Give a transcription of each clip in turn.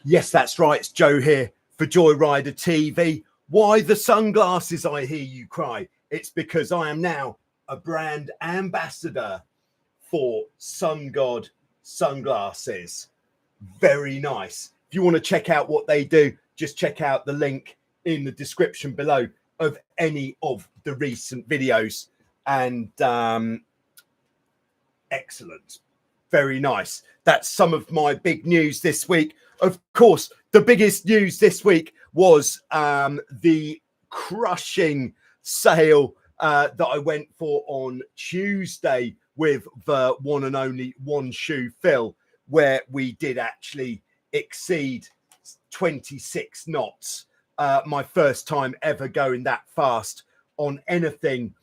Yes, that's right. It's Joe here for Joyrider TV. Why the sunglasses, I hear you cry? It's because I am now a brand ambassador for Sun God sunglasses. Very nice. If you want to check out what they do, just check out the link in the description below of any of the recent videos. And excellent. Very nice. That's some of my big news this week. Of course, the biggest news this week was the crushing sale that I went for on Tuesday with the one and only One Shoe Phil, where we did actually exceed 26 knots. My first time ever going that fast on anything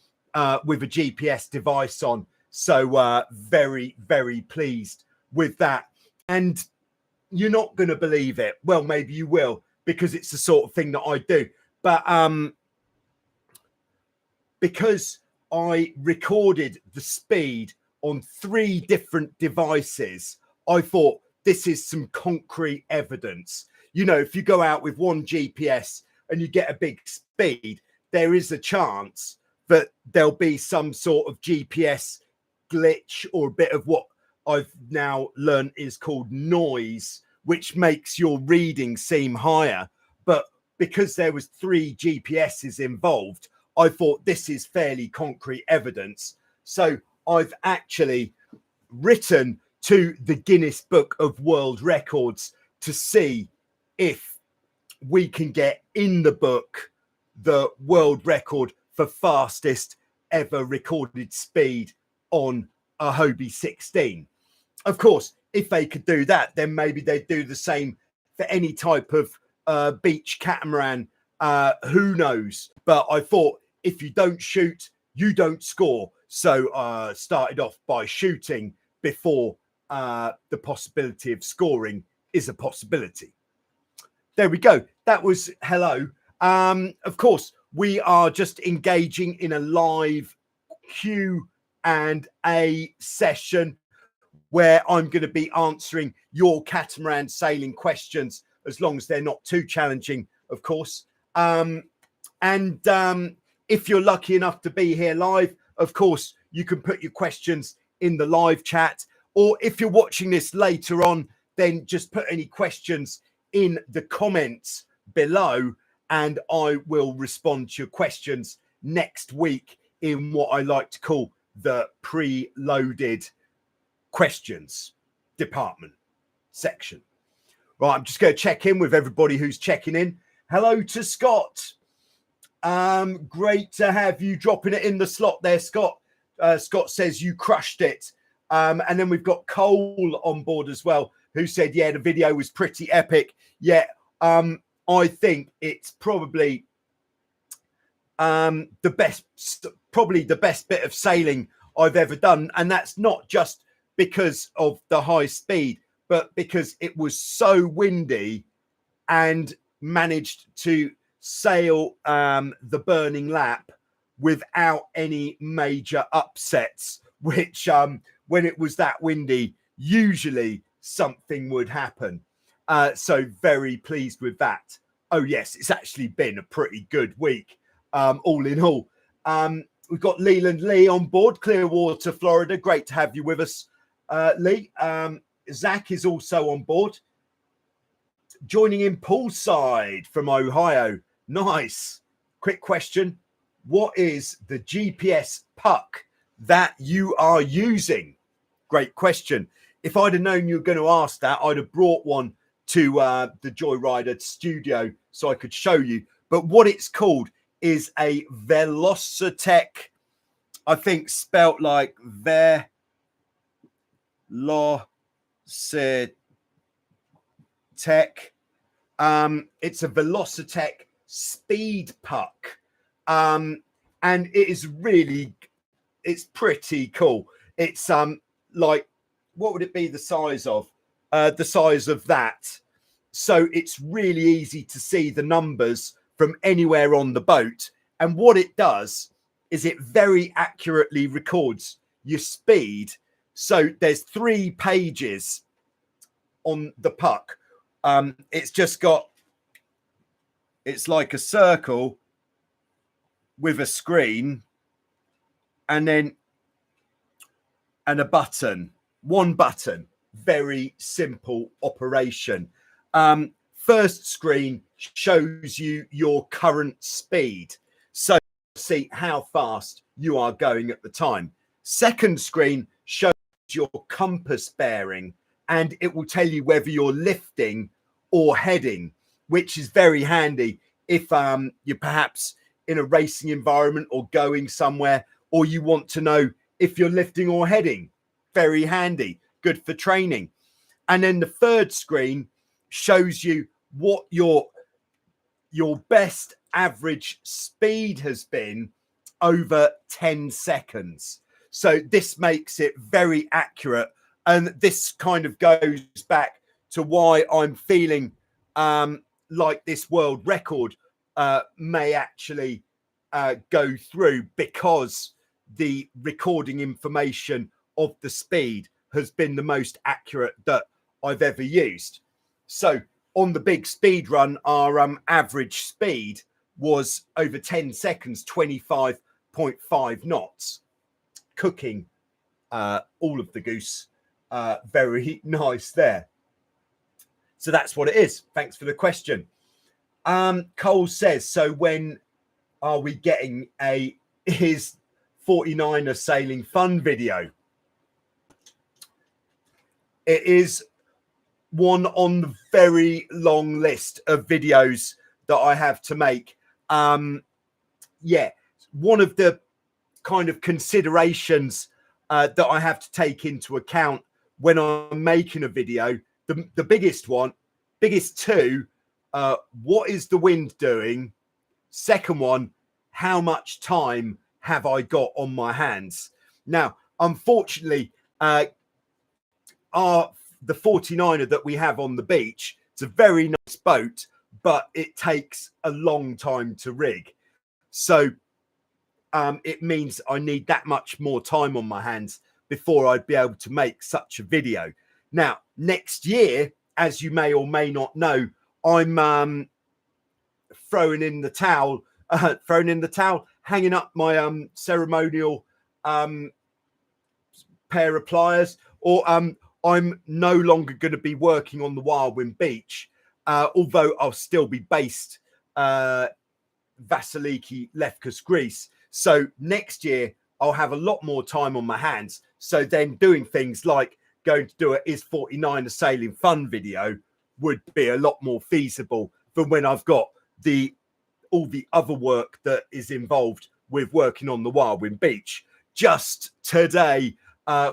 with a GPS device on. So very, very pleased with that. And you're not going to believe it. Well, maybe you will, because it's the sort of thing that I do. But because I recorded the speed on 3 different devices, I thought this is some concrete evidence. You know, if you go out with one GPS and you get a big speed, there is a chance that there'll be some sort of GPS glitch or a bit of what I've now learned is called noise, which makes your reading seem higher. But because there was 3 GPSs involved, I thought this is fairly concrete evidence. So I've actually written to the Guinness Book of World Records to see if we can get in the book the world record for fastest ever recorded speed on a Hobie 16. Of course, if they could do that, then maybe they'd do the same for any type of beach catamaran. Who knows? But I thought, if you don't shoot, you don't score. So started off by shooting before the possibility of scoring is a possibility. There we go. That was hello. Of course, we are just engaging in a live Q&A session where I'm going to be answering your catamaran sailing questions, as long as they're not too challenging, of course. If you're lucky enough to be here live, of course, you can put your questions in the live chat. Or if you're watching this later on, then just put any questions in the comments below, and I will respond to your questions next week in what I like to call the preloaded questions department section. Right, I'm just going to check in with everybody who's checking in. Hello to Scott. Great to have you dropping it in the slot there, Scott. Scott says you crushed it. And then we've got Cole on board as well, who said, yeah, the video was pretty epic. Yeah, I think it's probably the best bit of sailing I've ever done. And that's not just because of the high speed, but because it was so windy and managed to sail the burning lap without any major upsets, which when it was that windy, usually something would happen. So very pleased with that. Oh yes, it's actually been a pretty good week, all in all. We've got Leland Lee on board, Clearwater, Florida. Great to have you with us, Lee. Zach is also on board. Joining in poolside from Ohio. Nice. Quick question. What is the GPS puck that you are using? Great question. If I'd have known you were going to ask that, I'd have brought one to the Joyrider studio so I could show you. But what it's called is a Velocitech, I think spelt like Velocitech. It's a Velocitech speed puck. And it is really, it's pretty cool. It's like, what would it be the size of? The size of that. So it's really easy to see the numbers from anywhere on the boat. And what it does is it very accurately records your speed. So there's 3 pages on the puck. It's just got, it's like a circle with a screen and then and a button, one button. Very simple operation. First screen shows you your current speed, so see how fast you are going at the time. Second screen shows your compass bearing, and it will tell you whether you're lifting or heading, which is very handy if you're perhaps in a racing environment or going somewhere, or you want to know if you're lifting or heading. Very handy, good for training. And then the third screen shows you what your best average speed has been over 10 seconds. So this makes it very accurate, and this kind of goes back to why I'm feeling like this world record may actually go through, because the recording information of the speed has been the most accurate that I've ever used. So on the big speed run, our average speed was over 10 seconds, 25.5 knots, cooking all of the goose. Very nice there. So that's what it is. Thanks for the question. Cole says, so when are we getting his 49er sailing fun video? It is one on the very long list of videos that I have to make. Yeah, one of the kind of considerations that I have to take into account when I'm making a video, the biggest two, what is the wind doing? Second one, how much time have I got on my hands? Now, unfortunately, the 49er that we have on the beach, it's a very nice boat, but it takes a long time to rig. So it means I need that much more time on my hands before I'd be able to make such a video. Now, next year, as you may or may not know, I'm throwing in the towel, hanging up my ceremonial pair of pliers, or I'm no longer going to be working on the Wildwind Beach, although I'll still be based Vasiliki, Lefkas, Greece. So next year I'll have a lot more time on my hands. So then doing things like going to do a Is 49 a Sailing Fun video would be a lot more feasible than when I've got all the other work that is involved with working on the Wildwind Beach. Just today,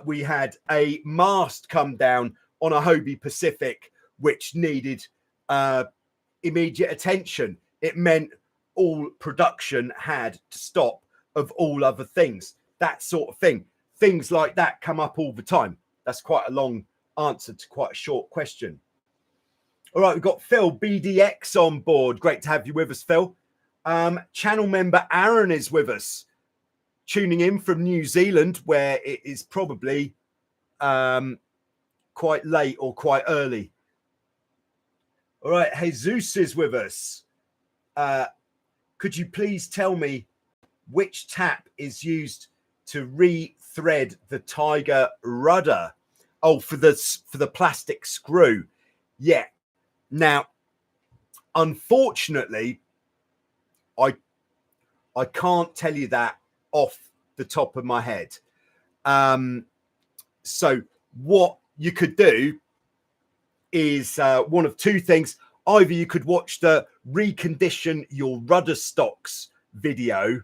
we had a mast come down on a Hobie Pacific, which needed immediate attention. It meant all production had to stop of all other things, that sort of thing. Things like that come up all the time. That's quite a long answer to quite a short question. All right, we've got Phil BDX on board. Great to have you with us, Phil. Channel member Aaron is with us, tuning in from New Zealand, where it is probably quite late or quite early. All right, Jesus is with us. Could you please tell me which tap is used to rethread the Tiger rudder? Oh, for the plastic screw. Yeah. Now, unfortunately, I can't tell you that off the top of my head. So what you could do is one of two things. Either you could watch the Recondition Your Rudder Stocks video,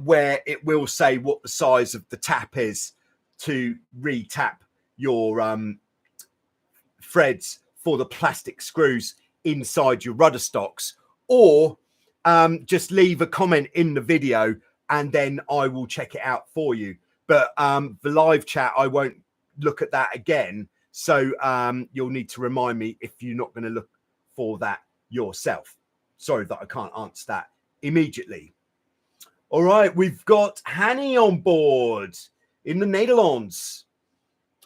where it will say what the size of the tap is to re-tap your threads for the plastic screws inside your rudder stocks, or just leave a comment in the video and then I will check it out for you. But the live chat, I won't look at that again. So you'll need to remind me if you're not going to look for that yourself. Sorry that I can't answer that immediately. All right, we've got Hanny on board in the Netherlands.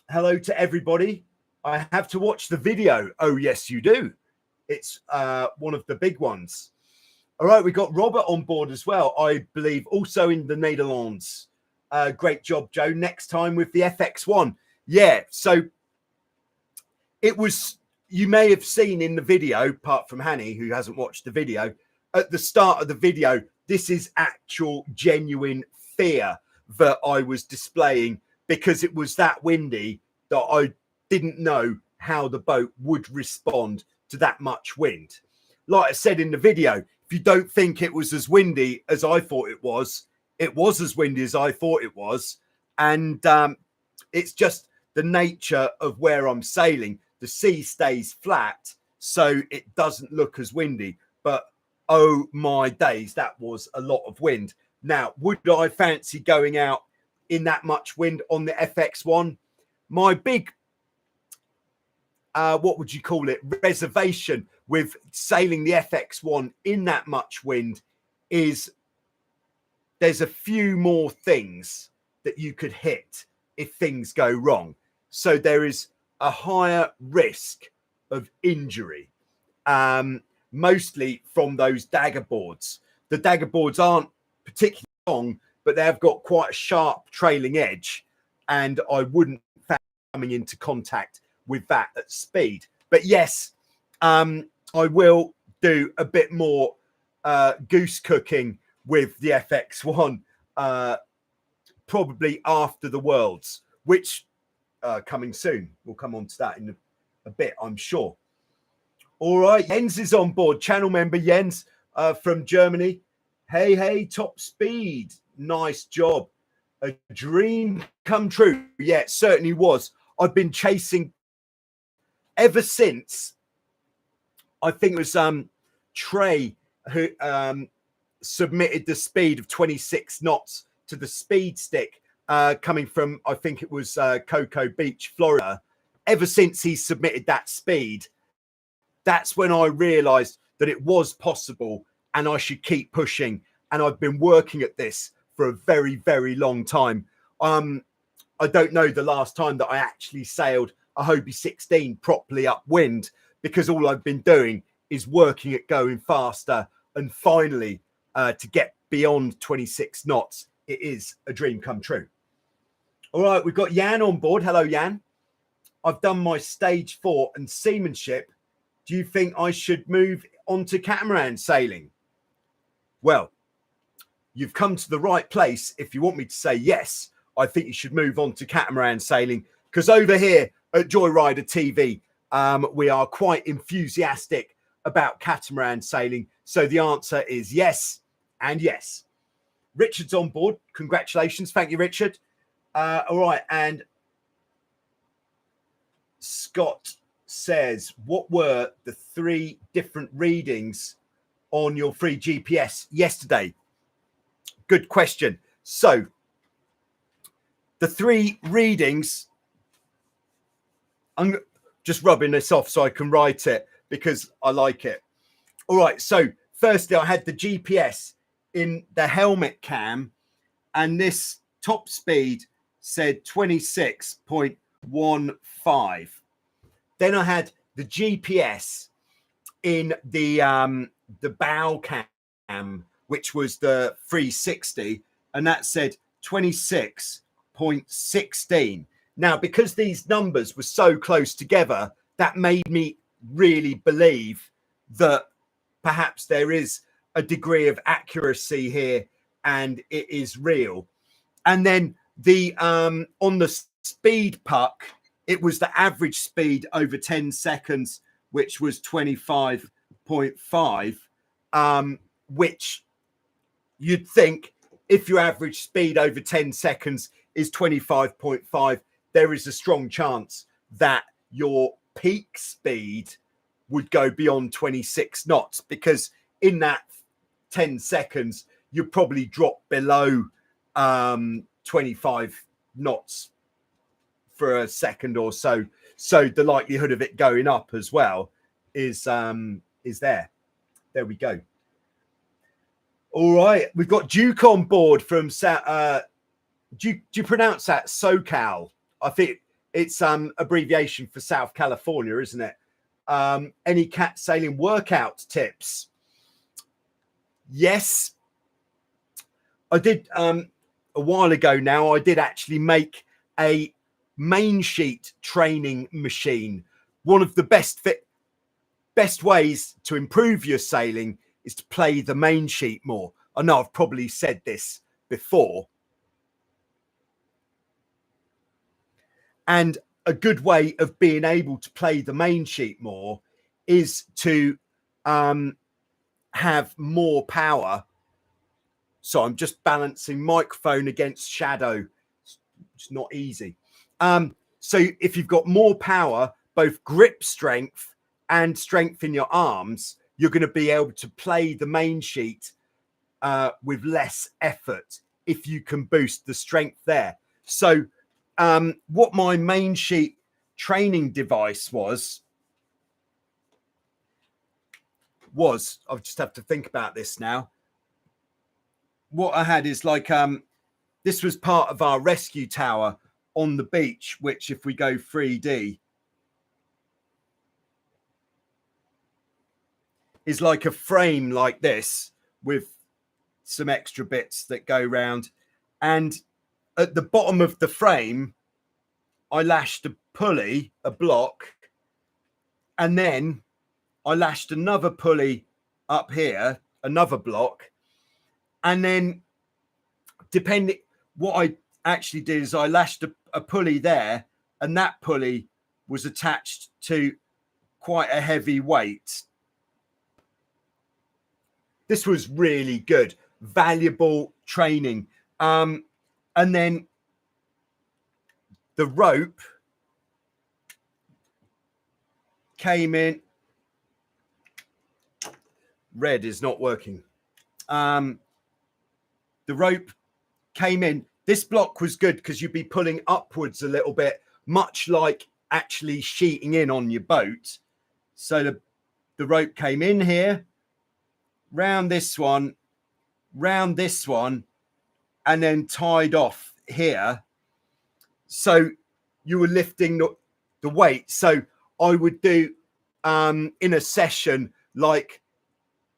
Hello to everybody. I have to watch the video. Oh, yes, you do. It's one of the big ones. All right, we got Robert on board as well, I believe, also in the Netherlands. Great job, Joe. Next time with the FX1. Yeah, so it was, you may have seen in the video, apart from Hanny, who hasn't watched the video, at the start of the video, this is actual genuine fear that I was displaying because it was that windy that I didn't know how the boat would respond to that much wind. Like I said in the video, if you don't think it was as windy as I thought it was as windy as I thought it was. And it's just the nature of where I'm sailing. The sea stays flat, so it doesn't look as windy. But oh my days, that was a lot of wind. Now, would I fancy going out in that much wind on the FX1? My big, what would you call it, reservation with sailing the FX1 in that much wind is there's a few more things that you could hit if things go wrong. So there is a higher risk of injury, mostly from those dagger boards. The dagger boards aren't particularly long, but they've got quite a sharp trailing edge, and I wouldn't fancy coming into contact with that at speed. But yes, I will do a bit more goose cooking with the FX1 probably after the Worlds, which coming soon. We'll come on to that in a bit, I'm sure. All right, Jens is on board, channel member Jens from Germany. Hey, top speed. Nice job. A dream come true. Yeah, it certainly was. I've been chasing ever since, I think it was Trey who submitted the speed of 26 knots to the speed stick coming from, I think it was Cocoa Beach, Florida. Ever since he submitted that speed, that's when I realized that it was possible and I should keep pushing. And I've been working at this for a very, very long time. I don't know the last time that I actually sailed a Hobie 16 properly upwind, because all I've been doing is working at going faster, and finally to get beyond 26 knots, it is a dream come true. All right, we've got Jan on board. Hello, Jan. I've done my stage 4 and seamanship. Do you think I should move on to catamaran sailing? Well, you've come to the right place. If you want me to say yes, I think you should move on to catamaran sailing, because over here at Joyrider TV, we are quite enthusiastic about catamaran sailing. So the answer is yes and yes. Richard's on board. Congratulations. Thank you, Richard. All right. And Scott says, what were the 3 different readings on your free GPS yesterday? Good question. So the 3 readings, I'm just rubbing this off so I can write it because I like it. All right. So firstly, I had the GPS in the helmet cam, and this top speed said 26.15. Then I had the GPS in the bow cam, which was the 360, and that said 26.16. Now, because these numbers were so close together, that made me really believe that perhaps there is a degree of accuracy here and it is real. And then the on the speed puck, it was the average speed over 10 seconds, which was 25.5, which you'd think if your average speed over 10 seconds is 25.5, there is a strong chance that your peak speed would go beyond 26 knots, because in that 10 seconds, you probably drop below 25 knots for a second or so. So the likelihood of it going up as well is there. There we go. All right, we've got Duke on board from do you pronounce that SoCal? I think It's abbreviation for South California, isn't it? Any cat sailing workout tips? Yes, I did a while ago now. I did actually make a main sheet training machine. One of the best ways to improve your sailing is to play the main sheet more. I know I've probably said this before. And a good way of being able to play the main sheet more is to have more power. So I'm just balancing microphone against shadow. It's not easy. So if you've got more power, both grip strength and strength in your arms, you're going to be able to play the main sheet with less effort if you can boost the strength there. So what my main sheet training device was I'll just have to think about this now. What I had is like this was part of our rescue tower on the beach, which if we go 3D is like a frame like this with some extra bits that go round, and at the bottom of the frame I lashed a pulley, a block, and then I lashed another pulley up here, another block, and then depending what I actually did is I lashed a pulley there, and that pulley was attached to quite a heavy weight. This was really good, valuable training. And then the rope came in. Red is not working. The rope came in. This block was good because you'd be pulling upwards a little bit, much like actually sheeting in on your boat. So the rope came in here, round this one, and then tied off here. So you were lifting the weight. So I would do in a session like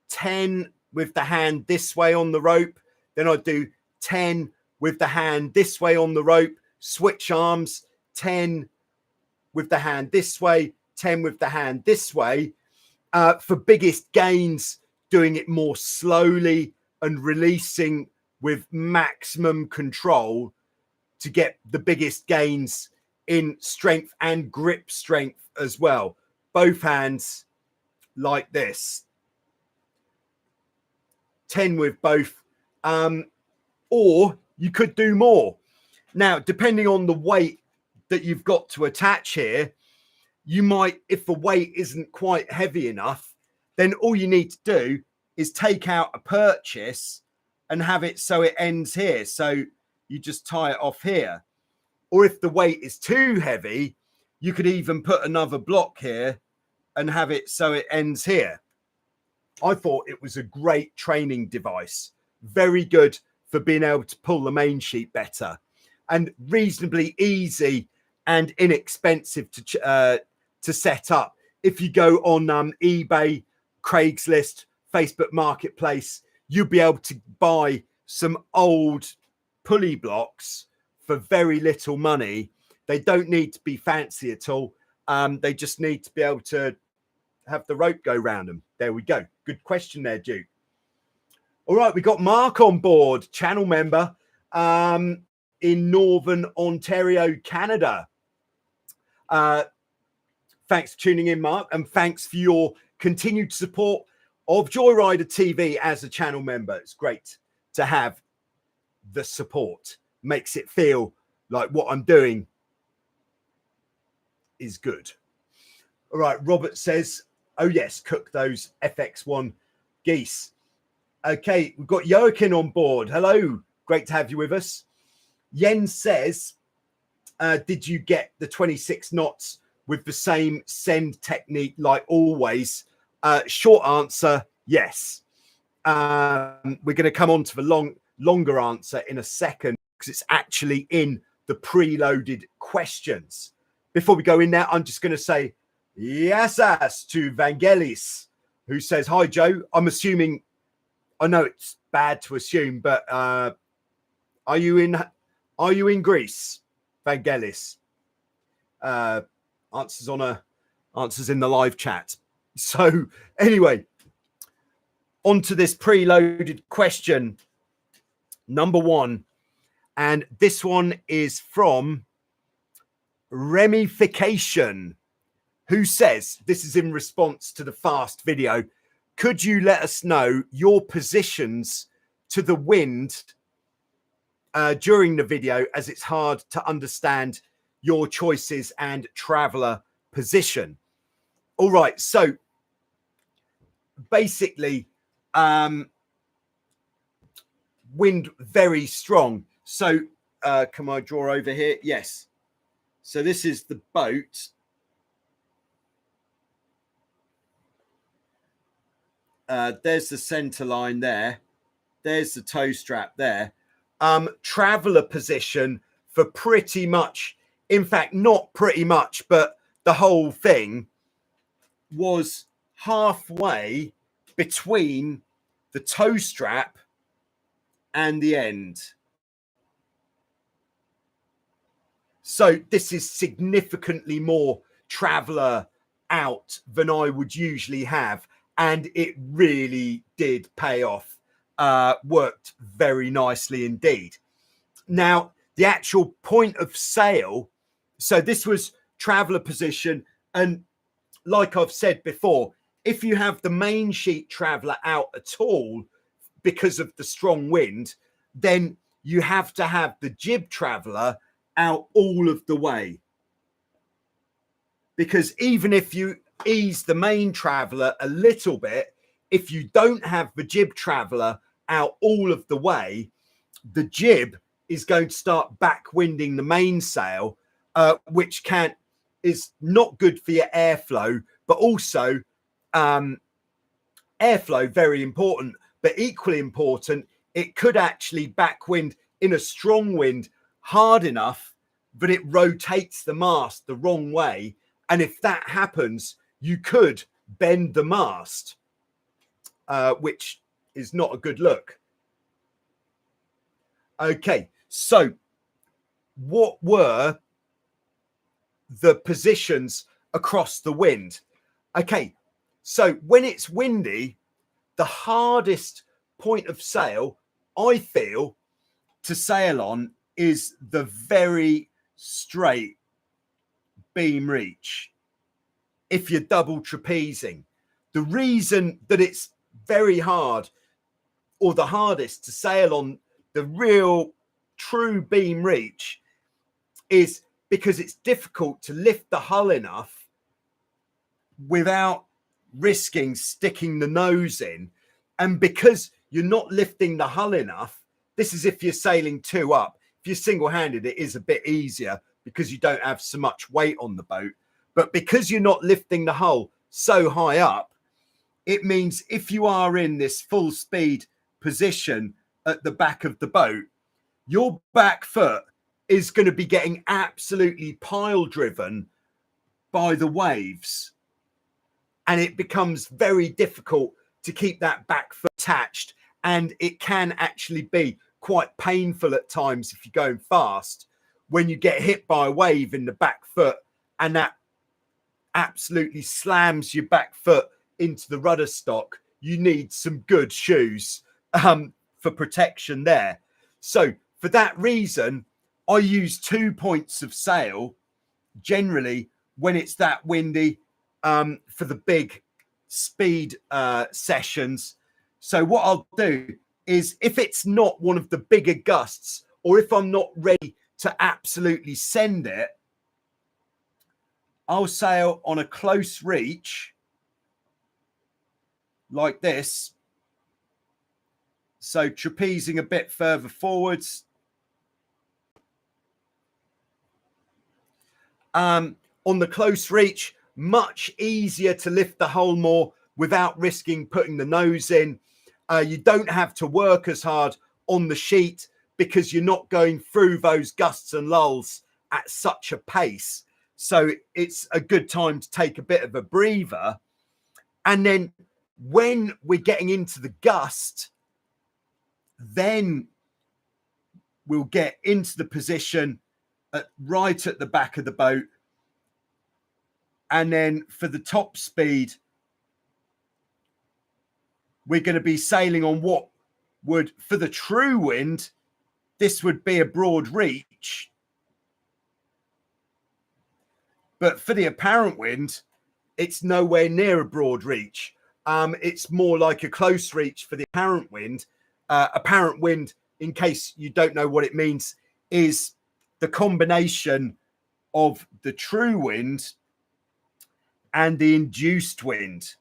10 with the hand this way on the rope. Then I'd do 10 with the hand this way on the rope, switch arms, 10 with the hand this way, 10 with the hand this way. For biggest gains, doing it more slowly and releasing with maximum control to get the biggest gains in strength and grip strength as well. Both hands like this. 10 with both. Or you could do more. Now, depending on the weight that you've got to attach here, you might, if the weight isn't quite heavy enough, then all you need to do is take out a purchase and have it so it ends here. So you just tie it off here. Or if the weight is too heavy, you could even put another block here and have it so it ends here. I thought it was a great training device. Very good for being able to pull the main sheet better, and reasonably easy and inexpensive to set up. If you go on eBay, Craigslist, Facebook Marketplace, you'll be able to buy some old pulley blocks for very little money. They don't need to be fancy at all. They just need to be able to have the rope go round them. There we go. Good question there, Duke. All right, we got Mark on board, channel member in Northern Ontario, Canada. Thanks for tuning in, Mark, and thanks for your continued support of Joyrider TV as a channel member. It's great to have the support. Makes it feel like what I'm doing is good. All right, Robert says, oh yes, cook those FX1 geese. Okay, we've got Joachim on board. Hello, great to have you with us. Yen says, did you get the 26 knots with the same send technique like always? Short answer, yes. We're going to come on to the longer answer in a second because it's actually in the preloaded questions. before we go in there, I'm just going to say yes to Vangelis, who says, hi, Joe. I'm assuming, I know it's bad to assume, but are you in Greece, Vangelis? Answers in the live chat. So anyway, on to this preloaded question, number 1. And this one is from Ramification, who says, this is in response to the fast video, could you let us know your positions to the wind during the video, as it's hard to understand your choices and traveler position? All right, so basically, wind very strong. So can I draw over here? Yes. So this is the boat. There's the center line there. There's the tow strap there. Traveler position for pretty much, in fact, not pretty much, but the whole thing was halfway between the tow strap and the end. So this is significantly more traveler out than I would usually have. And it really did pay off. Worked very nicely indeed. Now, the actual point of sail. So this was traveler position. And like I've said before, if you have the main sheet traveler out at all because of the strong wind, then you have to have the jib traveler out all of the way. Because even if you ease the main traveler a little bit, if you don't have the jib traveler out all of the way, the jib is going to start backwinding the mainsail, which is not good for your airflow, but also airflow, very important, but equally important, it could actually backwind in a strong wind hard enough that it rotates the mast the wrong way. And if that happens, you could bend the mast, which is not a good look. Okay, so what were the positions across the wind? Okay, so when it's windy, the hardest point of sail, I feel, to sail on is the very straight beam reach. If you're double trapezing, the reason that it's very hard, or the hardest to sail on the real true beam reach, is because it's difficult to lift the hull enough without risking sticking the nose in. And because you're not lifting the hull enough, this is if you're sailing 2 up. If you're single-handed, it is a bit easier because you don't have so much weight on the boat. But because you're not lifting the hull so high up, it means if you are in this full speed position at the back of the boat, your back foot is going to be getting absolutely pile driven by the waves. And it becomes very difficult to keep that back foot attached. And it can actually be quite painful at times if you're going fast, when you get hit by a wave in the back foot and that absolutely slams your back foot into the rudder stock. You need some good shoes for protection there. So for that reason, I use 2 points of sail generally when it's that windy for the big speed sessions. So what I'll do is, if it's not one of the bigger gusts, or if I'm not ready to absolutely send it, I'll sail on a close reach like this. So trapezing a bit further forwards. On the close reach, much easier to lift the hull more without risking putting the nose in. You don't have to work as hard on the sheet because you're not going through those gusts and lulls at such a pace. So it's a good time to take a bit of a breather. And then when we're getting into the gust, then we'll get into the position right at the back of the boat. And then for the top speed, we're going to be sailing on what would, for the true wind, this would be a broad reach. But for the apparent wind, it's nowhere near a broad reach. It's more like a close reach for the apparent wind. Apparent wind, in case you don't know what it means, is the combination of the true wind and the induced wind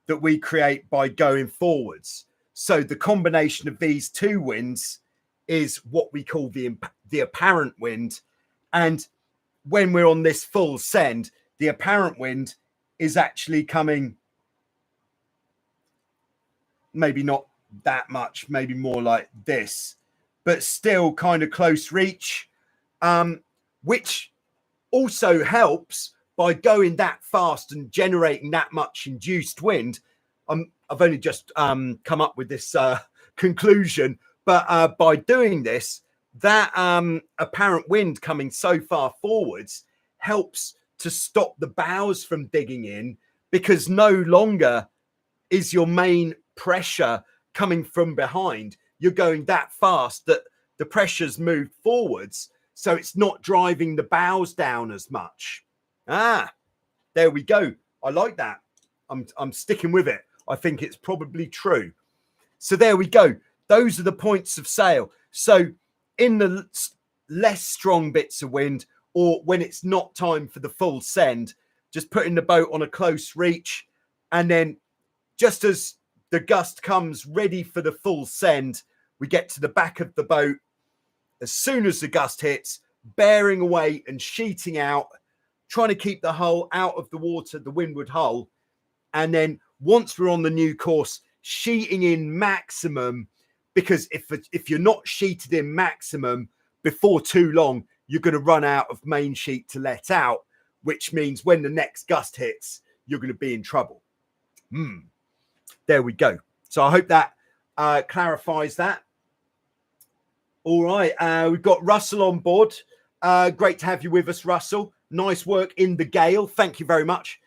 that we create by going forwards. So the combination of these two winds is what we call the apparent wind. And when we're on this full send, the apparent wind is actually coming maybe not that much, maybe more like this, but still kind of close reach, which also helps by going that fast and generating that much induced wind. I've only just come up with this conclusion, but by doing this, that apparent wind coming so far forwards helps to stop the bows from digging in, because no longer is your main pressure coming from behind. You're going that fast that the pressure's moved forwards, so it's not driving the bows down as much. There we go. I like that. I'm sticking with it. I think it's probably true. So there we go. Those are the points of sail. So in the less strong bits of wind, or when it's not time for the full send, just putting the boat on a close reach, and then just as the gust comes ready for the full send, we get to the back of the boat. As soon as the gust hits, bearing away and sheeting out, trying to keep the hull out of the water, the windward hull. And then once we're on the new course, sheeting in maximum, because if you're not sheeted in maximum before too long, you're going to run out of main sheet to let out, which means when the next gust hits, you're going to be in trouble. There we go. So I hope that clarifies that. All right. We've got Russell on board. Great to have you with us, Russell. Nice work in the gale. Thank you very much.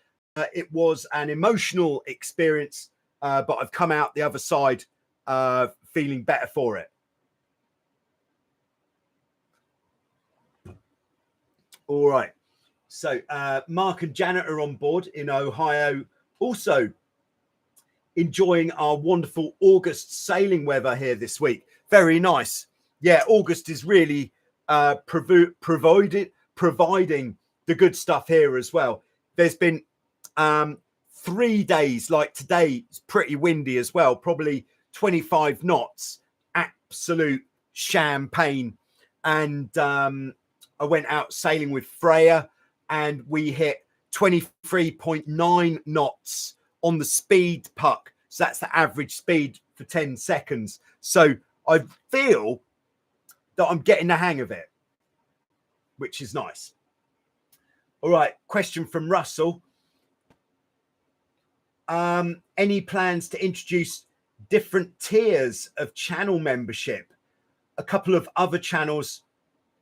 It was an emotional experience, but I've come out the other side feeling better for it. All right. So Mark and Janet are on board in Ohio, also enjoying our wonderful August sailing weather here this week. Very nice. Yeah, August is really providing the good stuff here as well. There's been 3 days, like today, it's pretty windy as well, probably 25 knots, absolute champagne. And I went out sailing with Freya, and we hit 23.9 knots on the speed puck. So that's the average speed for 10 seconds. So I feel that I'm getting the hang of it, which is nice. All right, question from Russell. Any plans to introduce different tiers of channel membership? A couple of other channels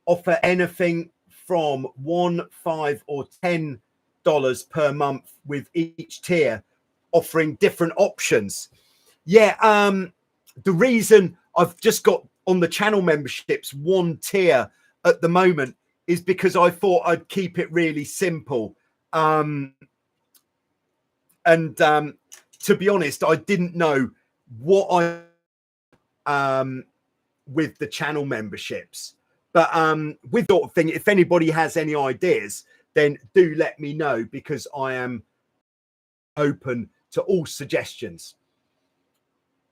offer anything from $1, $5, or $10 per month, with each tier offering different options. Yeah, the reason I've just got on the channel memberships one tier at the moment is because I thought I'd keep it really simple. To be honest, I didn't know what with the channel memberships. But with that sort of thing, if anybody has any ideas, then do let me know, because I am open to all suggestions.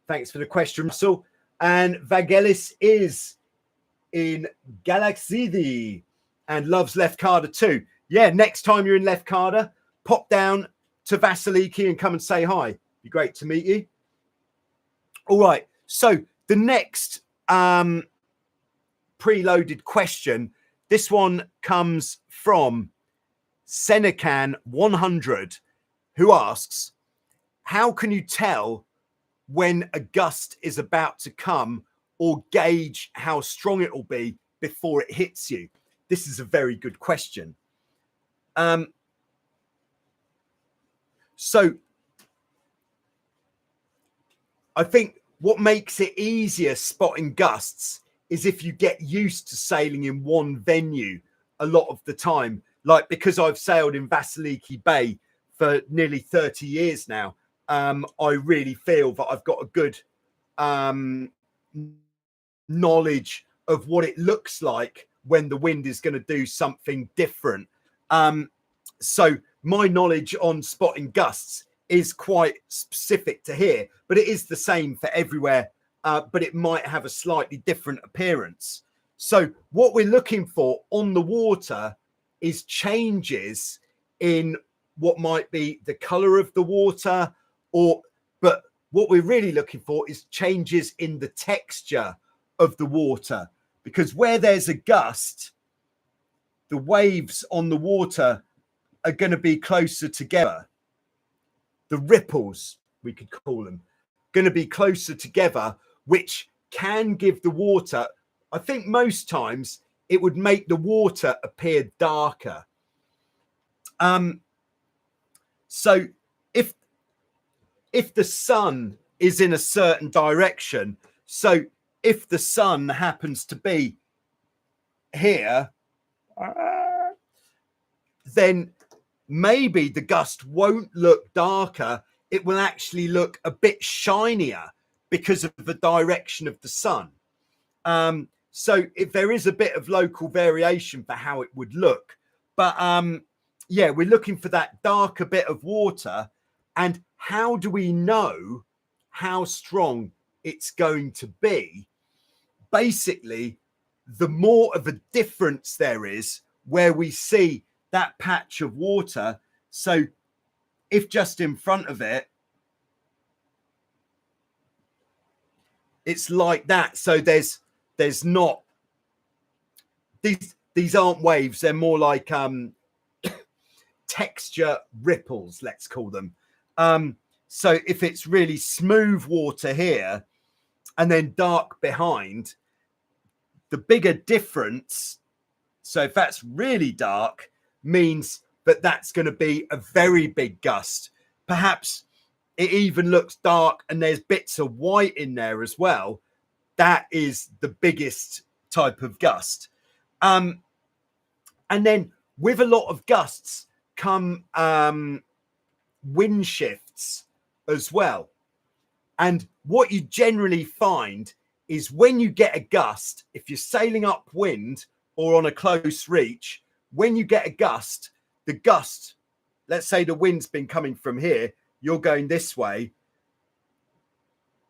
Thanks for the question, Russell. And Vagelis is in Galaxidi and loves Lefkada too. Yeah, next time you're in Lefkada, pop down to Vasiliki and come and say hi. Be great to meet you. All right, so the next preloaded question, this one comes from Senecan 100, who asks, how can you tell when a gust is about to come or gauge how strong it will be before it hits you? This is a very good question. So I think what makes it easier spotting gusts is if you get used to sailing in one venue a lot of the time. Like, because I've sailed in Vasiliki Bay for nearly 30 years now, I really feel that I've got a good knowledge of what it looks like when the wind is going to do something different. So my knowledge on spotting gusts is quite specific to here, but it is the same for everywhere, but it might have a slightly different appearance. So what we're looking for on the water is changes in what might be the color of the water, but what we're really looking for is changes in the texture of the water, because where there's a gust, the waves on the water are going to be closer together. The ripples, we could call them, going to be closer together, which can give the water, I think most times it would make the water appear darker. So if the sun is in a certain direction, so if the sun happens to be here, then maybe the gust won't look darker. It will actually look a bit shinier because of the direction of the sun. So if there is a bit of local variation for how it would look, but yeah, we're looking for that darker bit of water. And how do we know how strong it's going to be? Basically, the more of a difference there is where we see that patch of water. So if just in front of it, it's like that. So there's not, these aren't waves. They're more like texture ripples, let's call them. So if it's really smooth water here and then dark behind, the bigger difference, so if that's really dark, means that that's going to be a very big gust. Perhaps it even looks dark and there's bits of white in there as well. That is the biggest type of gust. And then with a lot of gusts come wind shifts as well. And what you generally find is when you get a gust, if you're sailing upwind or on a close reach, when you get a gust, the gust, let's say the wind's been coming from here, you're going this way,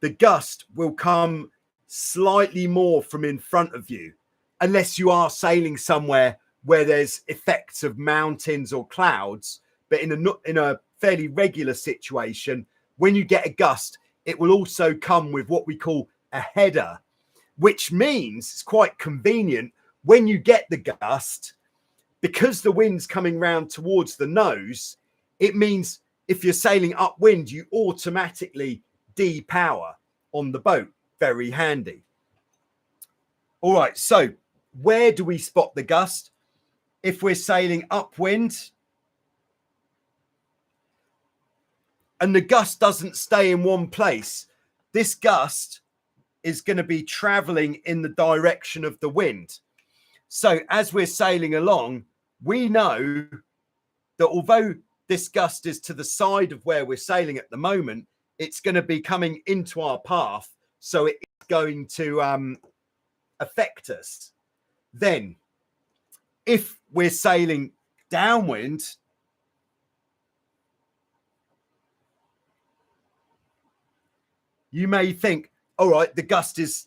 the gust will come slightly more from in front of you, unless you are sailing somewhere where there's effects of mountains or clouds. But in a fairly regular situation, when you get a gust, it will also come with what we call a header, which means it's quite convenient when you get the gust, because the wind's coming round towards the nose. It means if you're sailing upwind, you automatically depower on the boat. Very handy. All right, so where do we spot the gust? If we're sailing upwind and the gust doesn't stay in one place, this gust is going to be traveling in the direction of the wind. So as we're sailing along, we know that although this gust is to the side of where we're sailing at the moment, it's going to be coming into our path. So it's going to affect us. Then if we're sailing downwind, you may think, all right, the gust is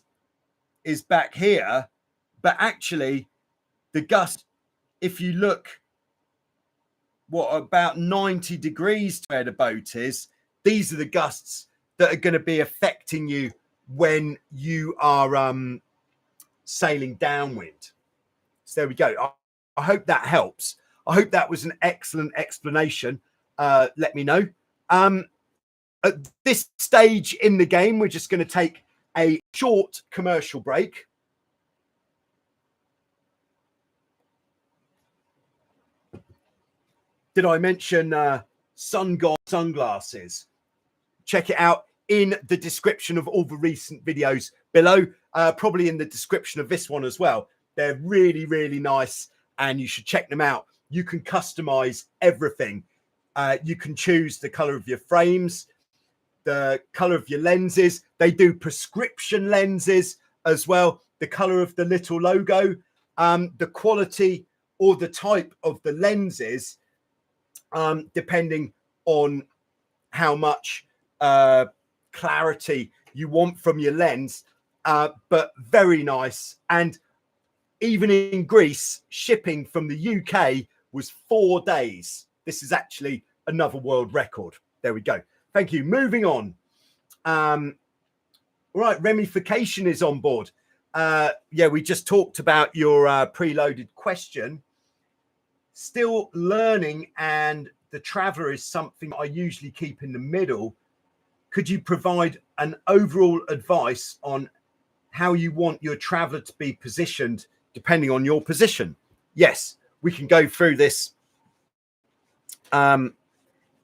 back here, but actually the gust, if you look about 90 degrees to where the boat is, these are the gusts that are going to be affecting you when you are sailing downwind. So there we go. I hope that helps. I hope that was an excellent explanation. Let me know. At this stage in the game, we're just going to take a short commercial break. Did I mention Sun God sunglasses? Check it out in the description of all the recent videos below, probably in the description of this one as well. They're really, really nice and you should check them out. You can customize everything. You can choose the color of your frames, the color of your lenses. They do prescription lenses as well. The color of the little logo, the quality or the type of the lenses, depending on how much clarity you want from your lens, but very nice. And even in Greece, shipping from the UK was 4 days. This is actually another world record. There we go. Thank you. Moving on. Right, ramification is on board. Yeah, we just talked about your preloaded question. Still learning, and the Traveller is something I usually keep in the middle. Could you provide an overall advice on how you want your Traveller to be positioned depending on your position? Yes, we can go through this.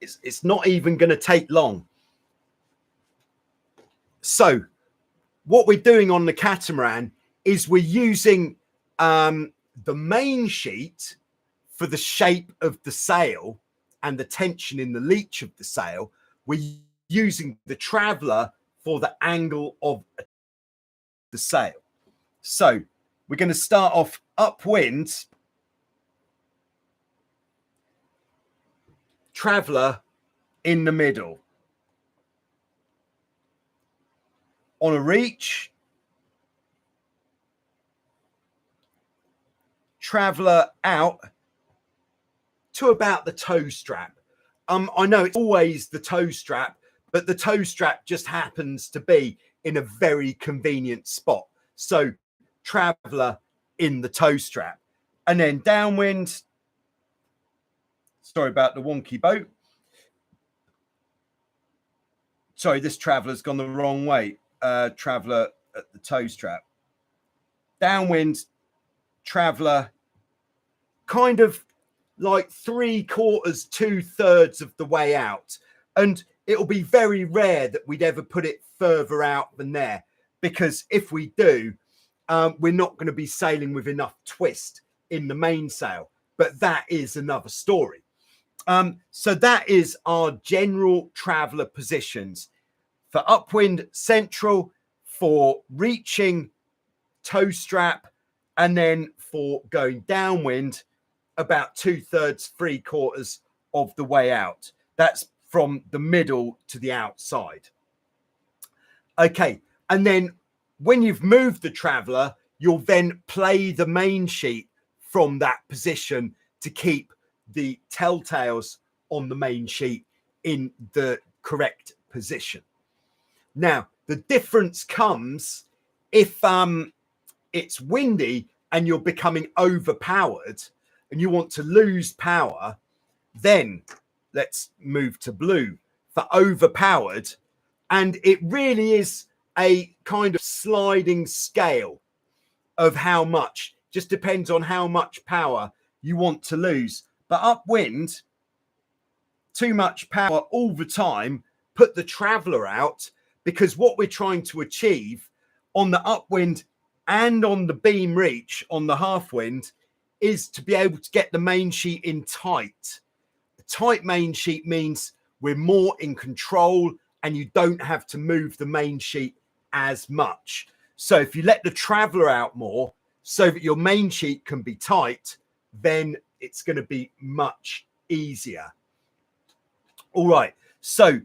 It's not even going to take long. So what we're doing on the Catamaran is we're using the main sheet for the shape of the sail and the tension in the leech of the sail. We're using the Traveller for the angle of the sail. So we're going to start off upwind, Traveller in the middle. On a reach, Traveller out to about the toe strap. I know it's always the toe strap, but the toe strap just happens to be in a very convenient spot. So Traveller in the toe strap, and then downwind. Sorry about the wonky boat. Sorry, this Traveller's gone the wrong way. Traveller at the toe strap. Downwind, Traveller kind of like 3/4, 2/3 of the way out. And it'll be very rare that we'd ever put it further out than there, because if we do, we're not going to be sailing with enough twist in the mainsail. But that is another story. So that is our general Traveller positions. For upwind, central, for reaching, toe strap, and then for going downwind, about 2/3, 3/4 of the way out. That's from the middle to the outside. Okay, and then when you've moved the Traveller, you'll then play the main sheet from that position to keep the telltales on the main sheet in the correct position. Now, the difference comes if it's windy and you're becoming overpowered and you want to lose power, then let's move to blue for overpowered. And it really is a kind of sliding scale of how much, just depends on how much power you want to lose. But upwind, too much power all the time, put the Traveller out, because what we're trying to achieve on the upwind and on the beam reach on the half wind is to be able to get the main sheet in tight. A tight main sheet means we're more in control and you don't have to move the main sheet as much. So if you let the Traveller out more so that your main sheet can be tight, then it's going to be much easier. All right, so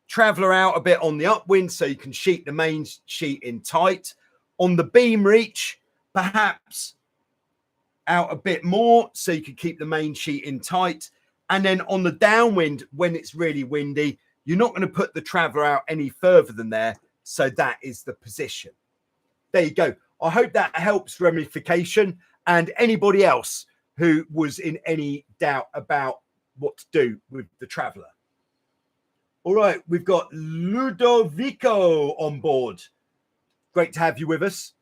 Traveller out a bit on the upwind so you can sheet the main sheet in tight. On the beam reach, perhaps out a bit more so you can keep the main sheet in tight. And then on the downwind, when it's really windy, you're not going to put the Traveller out any further than there. So that is the position. There you go. I hope that helps ramification. And anybody else who was in any doubt about what to do with the Traveller. All right, we've got Ludovico on board. Great to have you with us.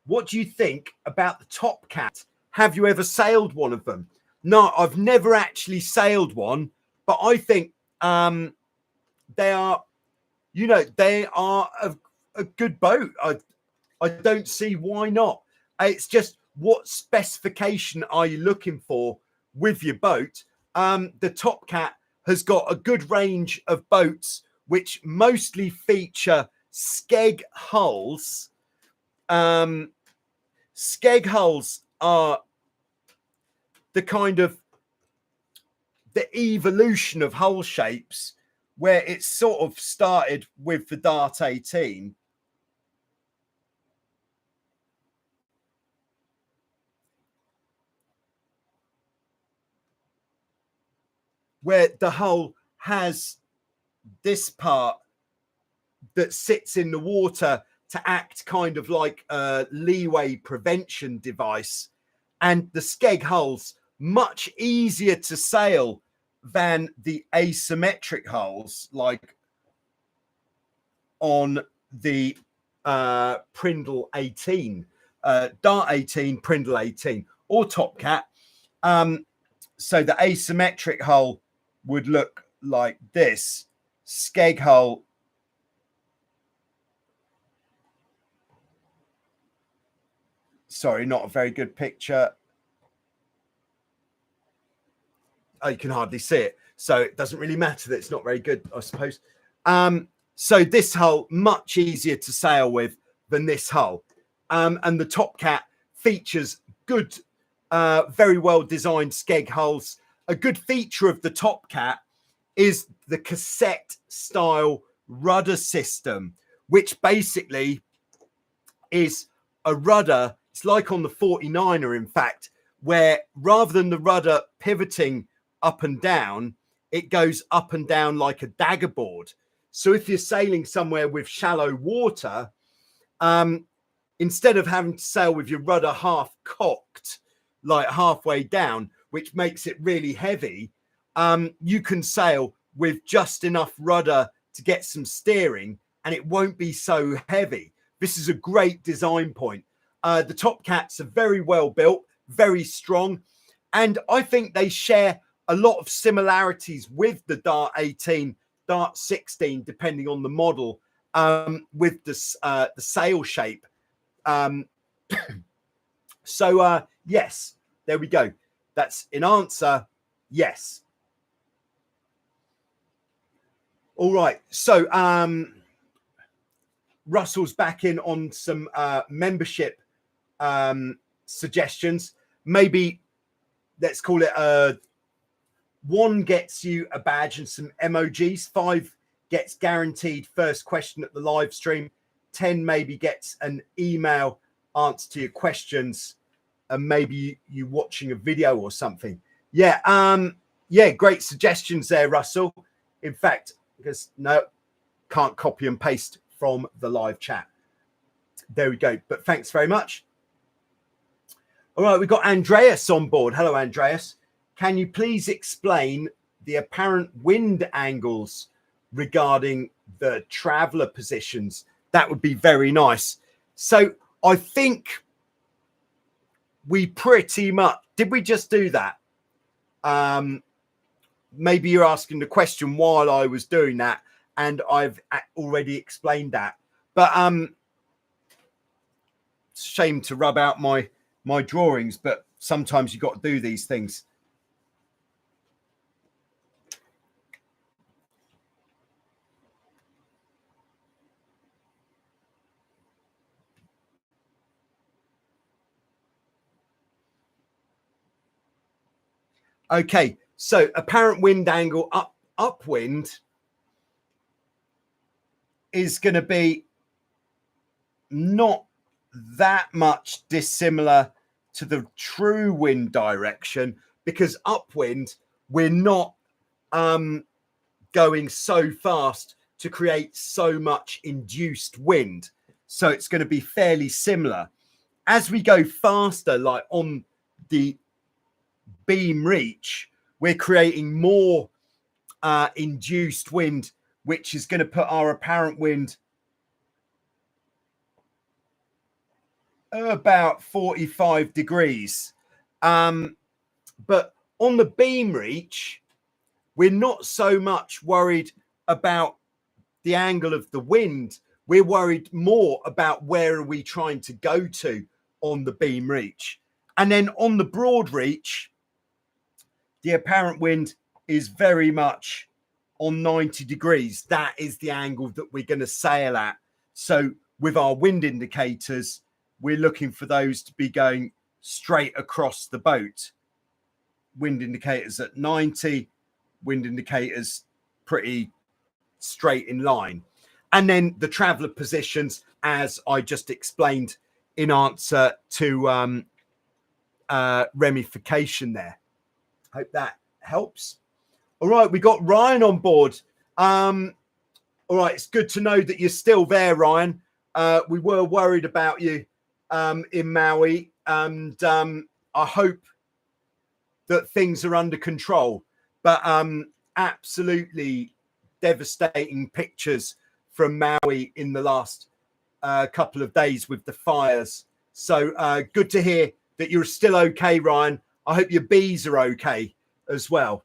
What do you think about the Topcat? Have you ever sailed one of them? No, I've never actually sailed one, but I think they are, you know, they are a good boat. I don't see why not. It's just, what specification are you looking for with your boat? The Topcat has got a good range of boats which mostly feature skeg hulls. Skeg hulls are the kind of the evolution of hull shapes, where it sort of started with the Dart 18. Where the hull has this part that sits in the water to act kind of like a leeway prevention device. And the skeg hulls, much easier to sail than the asymmetric hulls, like on the Prindle 18, Dart 18, Prindle 18, or Topcat. So the asymmetric hull would look like this. Skeg hull sorry, not a very good picture. Oh, you can hardly see it, so it doesn't really matter that it's not very good, I suppose. So this hull, much easier to sail with than this hull. And the Topcat features good, very well designed skeg hulls. A good feature of the Topcat is the cassette style rudder system, which basically is a rudder. It's like on the 49er, in fact, where rather than the rudder pivoting up and down, it goes up and down like a dagger board. So if you're sailing somewhere with shallow water, instead of having to sail with your rudder half cocked, like halfway down, which makes it really heavy, you can sail with just enough rudder to get some steering, and it won't be so heavy. This is a great design point. The Topcats are very well built, very strong, and I think they share a lot of similarities with the Dart 18, Dart 16, depending on the model, with the sail shape. So yes, there we go. That's an answer. Yes. All right. So Russell's back in on some membership suggestions. Maybe let's call it 1 gets you a badge and some emojis. 5 gets guaranteed first question at the live stream. 10 maybe gets an email answer to your questions, and maybe you watching a video or something. Yeah, yeah, great suggestions there, Russell. In fact, because no, can't copy and paste from the live chat. There we go. But thanks very much. All right, we've got Andreas on board. Hello, Andreas. Can you please explain the apparent wind angles regarding the traveller positions? That would be very nice. So I think we pretty much, did we just do that? Maybe you're asking the question while I was doing that, and I've already explained that. But it's a shame to rub out my drawings, but sometimes you've got to do these things. Okay, so apparent wind angle upwind is going to be not that much dissimilar to the true wind direction, because upwind we're not going so fast to create so much induced wind, so it's going to be fairly similar. As we go faster, like on the beam reach, we're creating more induced wind, which is going to put our apparent wind about 45 degrees. But on the beam reach, we're not so much worried about the angle of the wind. We're worried more about where are we trying to go to on the beam reach. And then on the broad reach, the apparent wind is very much on 90 degrees. That is the angle that we're going to sail at. So with our wind indicators, we're looking for those to be going straight across the boat. Wind indicators at 90, wind indicators pretty straight in line. And then the traveler positions, as I just explained in answer to ramification there. Hope that helps. All right, we got Ryan on board. All right, it's good to know that you're still there, Ryan. We were worried about you in Maui, and I hope that things are under control. But absolutely devastating pictures from Maui in the last couple of days with the fires. So good to hear that you're still okay, Ryan. I hope your bees are okay as well.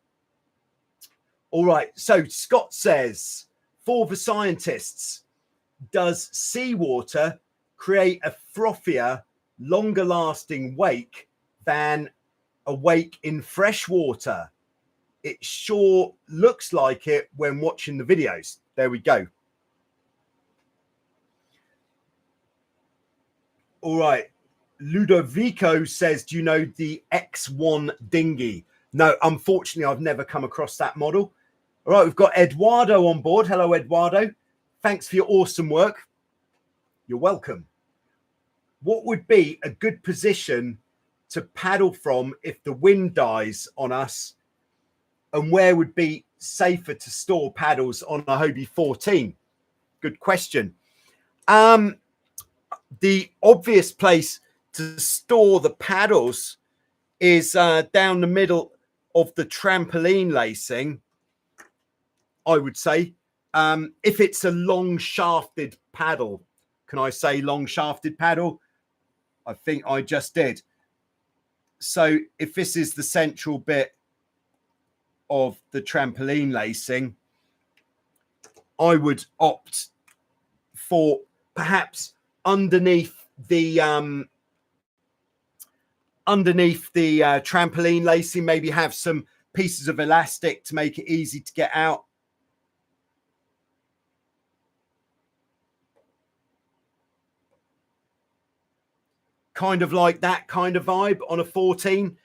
All right, so Scott says, for the scientists, does seawater create a frothier, longer lasting wake than a wake in fresh water? It sure looks like it when watching the videos. There we go. All right. Ludovico says, do you know the X1 dinghy? No, unfortunately, I've never come across that model. All right, we've got Eduardo on board. Hello, Eduardo. Thanks for your awesome work. You're welcome. What would be a good position to paddle from if the wind dies on us? And where would be safer to store paddles on a Hobie 14? Good question. The obvious place to store the paddles is down the middle of the trampoline lacing, I would say. If it's a long shafted paddle, can I say long shafted paddle? I think I just did. So if this is the central bit of the trampoline lacing, I would opt for perhaps underneath the trampoline lacing, maybe have some pieces of elastic to make it easy to get out. Kind of like that kind of vibe on a 14.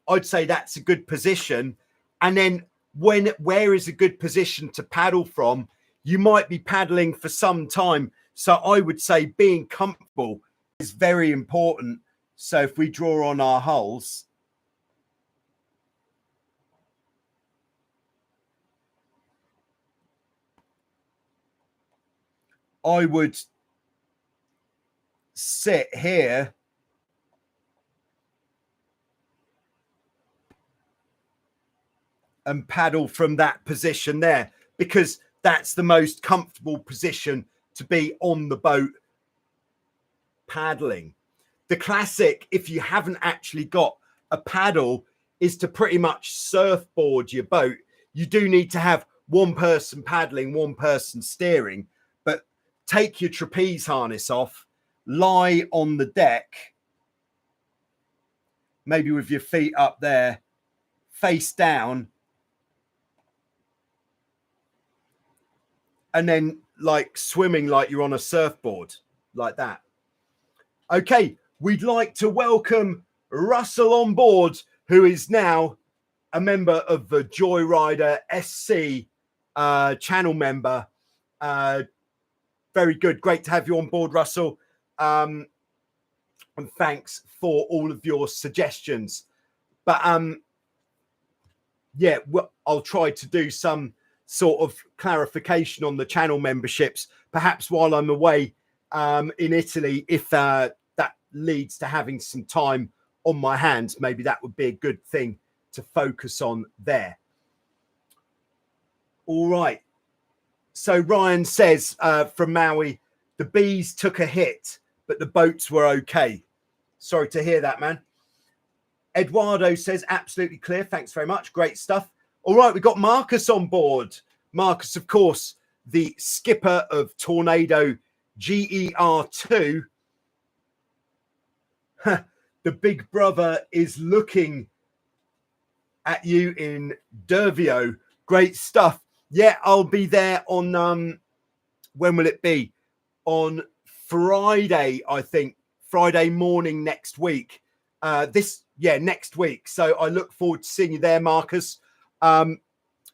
I'd say that's a good position. And then where is a good position to paddle from? You might be paddling for some time. So I would say being comfortable is very important. So if we draw on our hulls, I would sit here and paddle from that position there, because that's the most comfortable position to be on the boat paddling. The classic, if you haven't actually got a paddle, is to pretty much surfboard your boat. You do need to have one person paddling, one person steering, but take your trapeze harness off, lie on the deck, maybe with your feet up there, face down, and then like swimming like you're on a surfboard, like that. Okay, we'd like to welcome Russell on board, who is now a member of the Joyrider SC channel member. Very good. Great to have you on board, Russell. And thanks for all of your suggestions. But yeah, I'll try to do some sort of clarification on the channel memberships, perhaps while I'm away in Italy, if that leads to having some time on my hands, maybe that would be a good thing to focus on there. All right. So Ryan says from Maui, the bees took a hit, but the boats were okay. Sorry to hear that, man. Eduardo says, absolutely clear. Thanks very much. Great stuff. All right, we've got Marcus on board. Marcus, of course, the skipper of Tornado GER2. The big brother is looking at you in Dervio. Great stuff. Yeah, I'll be there on, when will it be? On Friday, I think. Friday morning next week. Next week. So I look forward to seeing you there, Marcus, in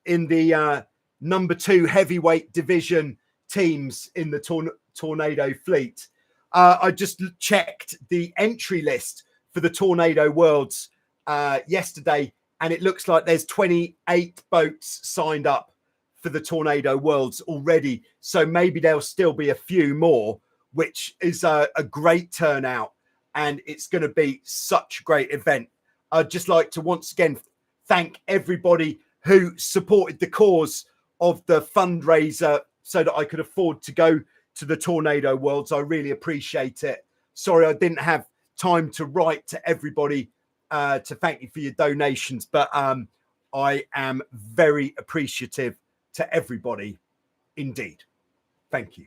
the number 2 heavyweight division teams in the Tornado fleet. I just checked the entry list for the Tornado Worlds yesterday, and it looks like there's 28 boats signed up for the Tornado Worlds already. So maybe there'll still be a few more, which is a great turnout. And it's going to be such a great event. I'd just like to once again thank everybody who supported the cause of the fundraiser so that I could afford to go to the Tornado Worlds. I really appreciate it. Sorry, I didn't have time to write to everybody to thank you for your donations, but I am very appreciative to everybody indeed. Thank you.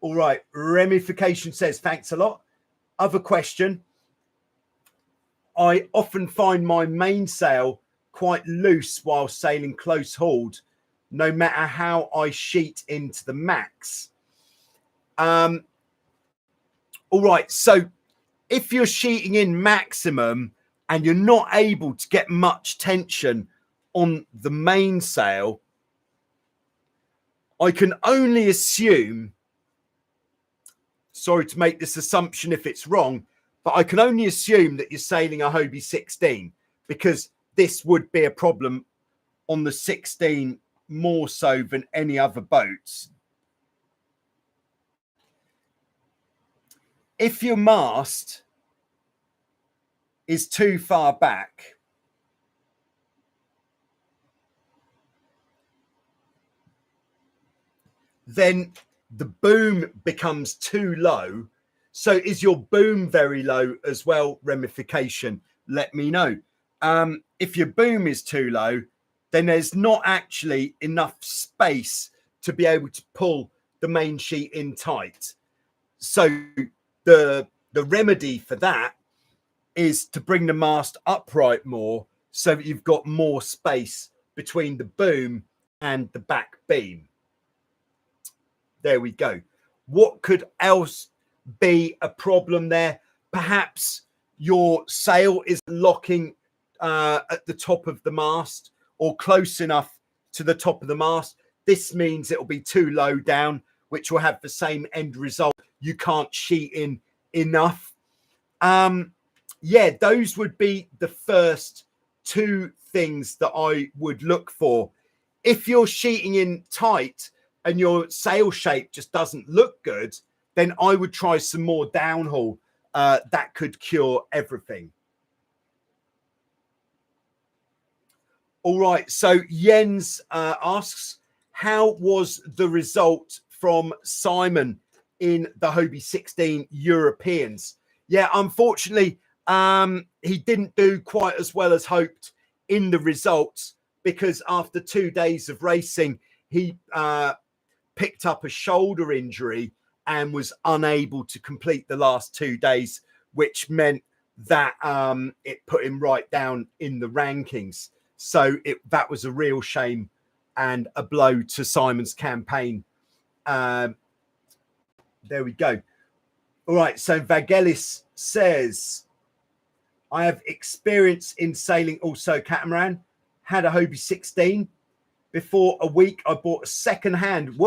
All right, ramification says, thanks a lot. Other question. I often find my mainsail quite loose while sailing close hauled, no matter how I sheet into the max. All right, so if you're sheeting in maximum and you're not able to get much tension on the mainsail, I can only assume, sorry to make this assumption if it's wrong, but I can only assume that you're sailing a Hobie 16, because this would be a problem on the 16 more so than any other boats. If your mast is too far back, then the boom becomes too low. So is your boom very low as well, ramification? Let me know. If your boom is too low, then there's not actually enough space to be able to pull the main sheet in tight. So the remedy for that is to bring the mast upright more so that you've got more space between the boom and the back beam. There we go. What could else be a problem there? Perhaps your sail is locking at the top of the mast or close enough to the top of the mast. This means it will be too low down, which will have the same end result. You can't sheet in enough. Yeah, those would be the first two things that I would look for. If you're sheeting in tight and your sail shape just doesn't look good, then I would try some more downhaul. That could cure everything. All right, so Jens asks, how was the result from Simon in the Hobie 16 Europeans? Yeah, unfortunately, he didn't do quite as well as hoped in the results, because after 2 days of racing, he picked up a shoulder injury and was unable to complete the last 2 days, which meant that it put him right down in the rankings. So that was a real shame and a blow to Simon's campaign. There we go. All right, so Vagelis says, I have experience in sailing also catamaran, had a Hobie 16. Before a week, I bought a second-hand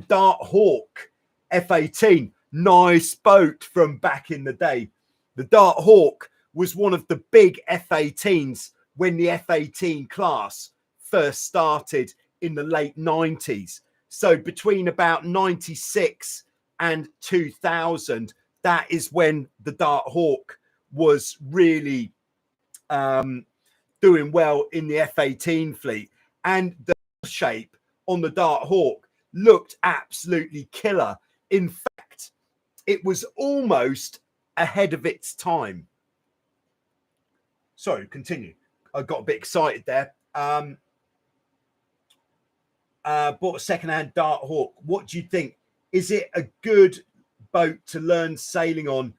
Dart Hawk F18. Nice boat from back in the day. The Dart Hawk was one of the big F18s when the F18 class first started in the late 90s. So between about 96 and 2000, that is when the Dart Hawk was really doing well in the F-18 fleet, and the shape on the Dart Hawk looked absolutely killer. In fact, it was almost ahead of its time. Sorry, continue. I got a bit excited there. Bought a second-hand Dart Hawk. What do you think? Is it a good boat to learn sailing on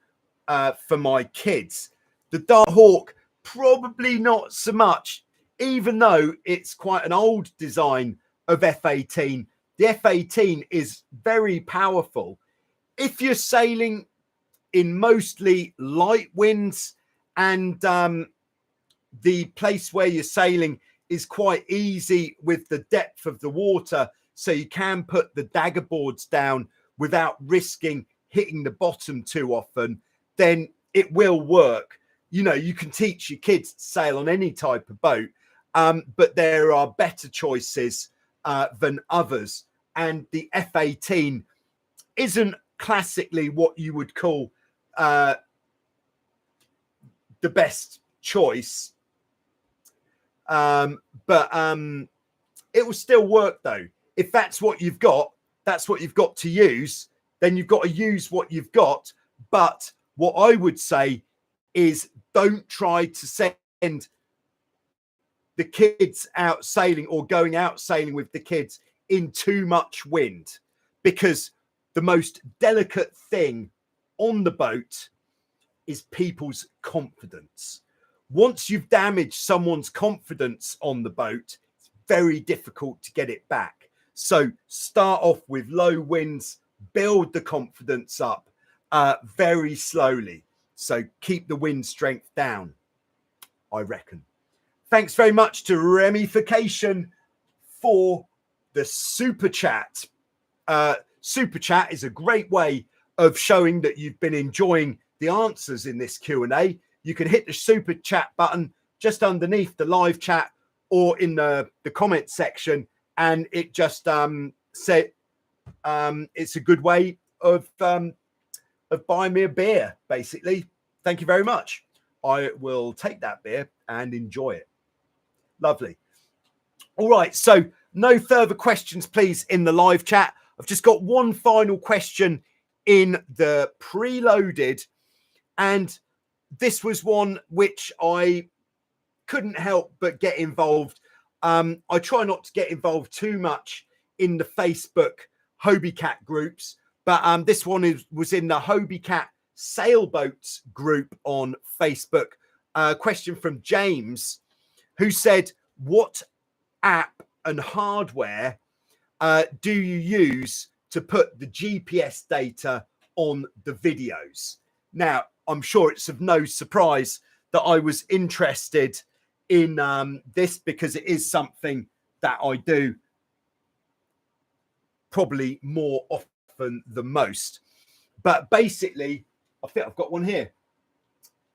for my kids? The Dart Hawk, probably not so much, even though it's quite an old design of F-18. The F-18 is very powerful. If you're sailing in mostly light winds and the place where you're sailing is quite easy with the depth of the water, so you can put the dagger boards down without risking hitting the bottom too often, then it will work. You know, you can teach your kids to sail on any type of boat, but there are better choices than others. And the F-18 isn't classically what you would call the best choice. But it will still work though. If that's what you've got, that's what you've got to use, then you've got to use what you've got. But what I would say is don't try to send the kids out sailing or going out sailing with the kids in too much wind, because the most delicate thing on the boat is people's confidence. Once you've damaged someone's confidence on the boat, it's very difficult to get it back. So start off with low winds, build the confidence up very slowly. So keep the wind strength down, I reckon. Thanks very much to Ramification for the super chat. Super chat is a great way of showing that you've been enjoying the answers in this Q&A. You can hit the super chat button just underneath the live chat or in the comment section, and it just said it's a good way of buying me a beer, basically. Thank you very much. I will take that beer and enjoy it. Lovely. All right, so no further questions, please, in the live chat. I've just got one final question in the preloaded, and this was one which I couldn't help but get involved. I try not to get involved too much in the Facebook Hobie Cat groups, but this one was in the Hobie Cat sailboats group on Facebook. Question from James, who said, what app and hardware do you use to put the GPS data on the videos? Now, I'm sure it's of no surprise that I was interested in this, because it is something that I do probably more often than most. But basically, I think I've got one here.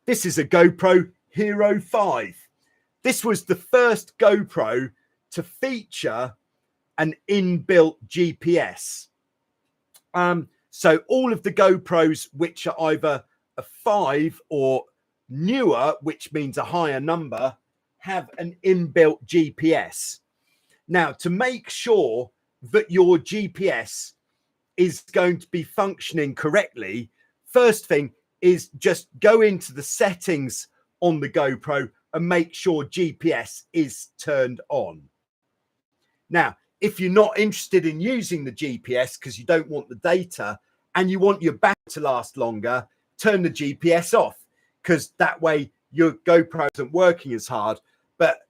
This is a GoPro Hero 5. This was the first GoPro to feature an inbuilt GPS. So all of the GoPros, which are either a 5 or newer, which means a higher number, have an inbuilt GPS. Now, to make sure that your GPS is going to be functioning correctly, first thing is just go into the settings on the GoPro and make sure GPS is turned on. Now, if you're not interested in using the GPS because you don't want the data and you want your battery to last longer, turn the GPS off, because that way your GoPro isn't working as hard. But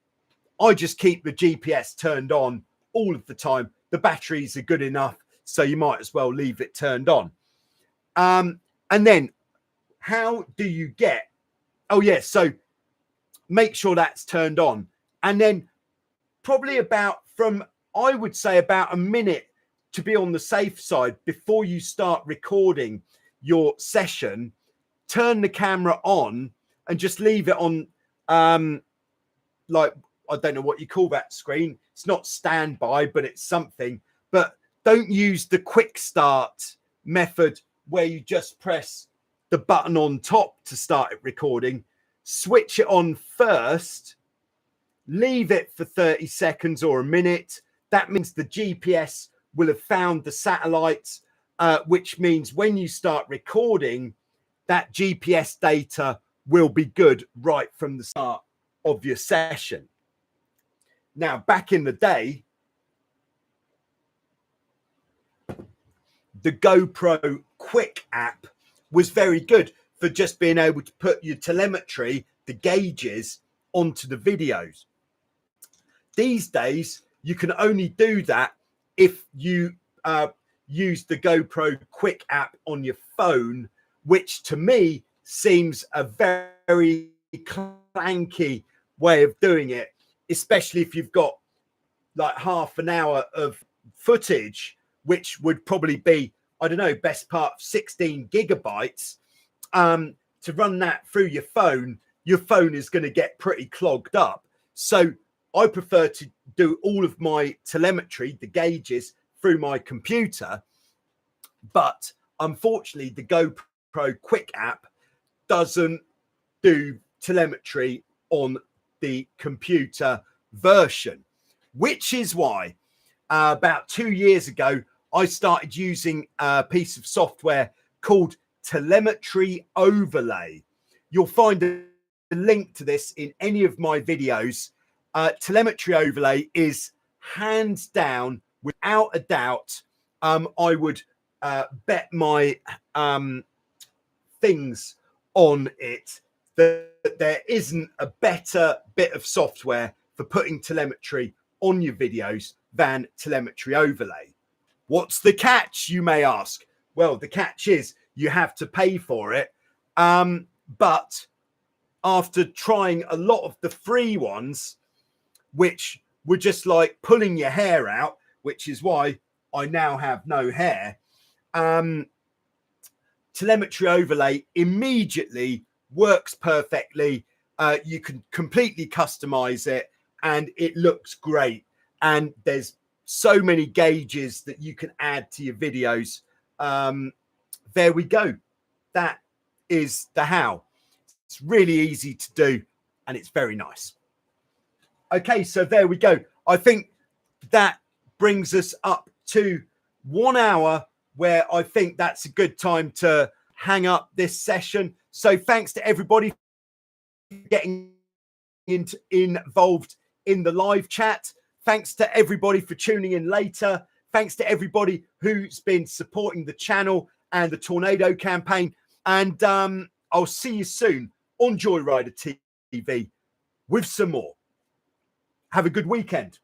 I just keep the GPS turned on all of the time. The batteries are good enough, so you might as well leave it turned on. And then how do you get, oh yes, so make sure that's turned on. And then probably I would say about a minute to be on the safe side before you start recording your session, turn the camera on and just leave it on, like, I don't know what you call that screen. It's not standby, but it's something. But don't use the quick start method where you just press the button on top to start it recording, switch it on first, leave it for 30 seconds or a minute. That means the GPS will have found the satellites, which means when you start recording, that GPS data will be good right from the start of your session. Now, back in the day, the GoPro Quick app was very good for just being able to put your telemetry, the gauges, onto the videos. These days, you can only do that if you use the GoPro Quick app on your phone, which to me seems a very clanky way of doing it, especially if you've got like half an hour of footage, which would probably be, I don't know, best part 16 gigabytes. To run that through your phone is going to get pretty clogged up. So I prefer to do all of my telemetry, the gauges, through my computer. But unfortunately, the GoPro Quick app doesn't do telemetry on the computer version, which is why about 2 years ago, I started using a piece of software called Telemetry Overlay. You'll find a link to this in any of my videos. Telemetry Overlay is hands down, without a doubt, I would bet my things on it that there isn't a better bit of software for putting telemetry on your videos than Telemetry Overlay. What's the catch, you may ask? Well, the catch is you have to pay for it. But after trying a lot of the free ones, which were just like pulling your hair out, which is why I now have no hair, Telemetry Overlay immediately works perfectly. You can completely customize it and it looks great. And there's so many gauges that you can add to your videos. There we go. That is the how. It's really easy to do and it's very nice. Okay, so there we go. I think that brings us up to 1 hour, where I think that's a good time to hang up this session. So thanks to everybody for getting involved in the live chat. Thanks to everybody for tuning in later. Thanks to everybody who's been supporting the channel and the Tornado campaign. And I'll see you soon on Joyrider TV with some more. Have a good weekend.